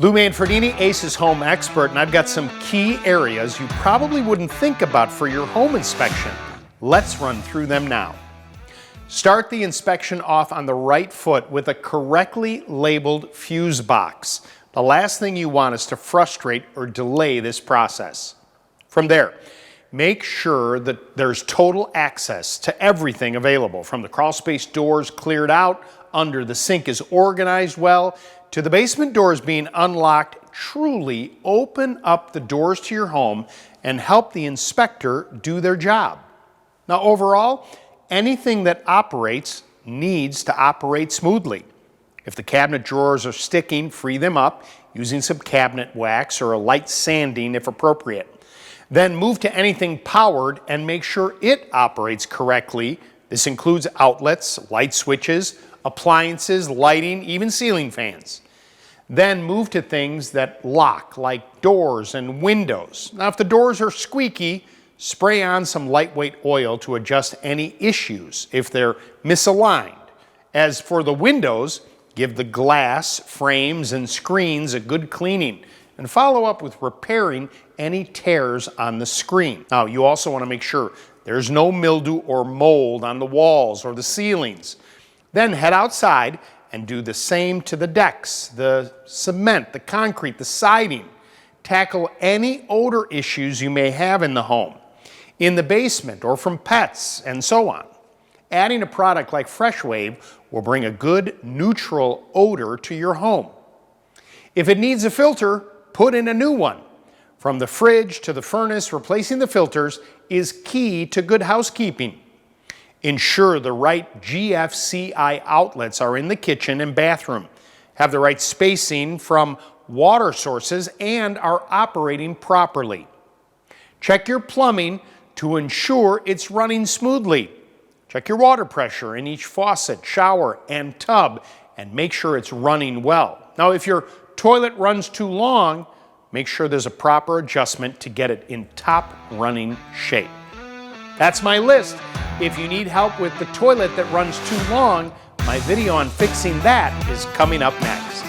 Lou Manfredini, Ace's home expert, and I've got some key areas you probably wouldn't think about for your home inspection. Let's run through them now. Start the inspection off on the right foot with a correctly labeled fuse box. The last thing you want is to frustrate or delay this process. From there, make sure that there's total access to everything available, from the crawl space doors cleared out, under the sink is organized well, to the basement doors being unlocked. Truly open up the doors to your home and help the inspector do their job. Now overall, anything that operates needs to operate smoothly. If the cabinet drawers are sticking, free them up using some cabinet wax or a light sanding if appropriate. Then move to anything powered and make sure it operates correctly. This includes outlets, light switches, appliances, lighting, even ceiling fans. Then move to things that lock, like doors and windows. Now, if the doors are squeaky, spray on some lightweight oil to adjust any issues if they're misaligned. As for the windows, give the glass, frames, and screens a good cleaning and follow up with repairing any tears on the screen. Now, you also want to make sure there's no mildew or mold on the walls or the ceilings. Then head outside and do the same to the decks, the cement, the concrete, the siding. Tackle any odor issues you may have in the home, in the basement, or from pets, and so on. Adding a product like Fresh Wave will bring a good neutral odor to your home. If it needs a filter, put in a new one. From the fridge to the furnace, replacing the filters is key to good housekeeping. Ensure the right GFCI outlets are in the kitchen and bathroom, have the right spacing from water sources, and are operating properly. Check your plumbing to ensure it's running smoothly. Check your water pressure in each faucet, shower, and tub, and make sure it's running well. Now, if your toilet runs too long, make sure there's a proper adjustment to get it in top running shape. That's my list. If you need help with the toilet that runs too long, my video on fixing that is coming up next.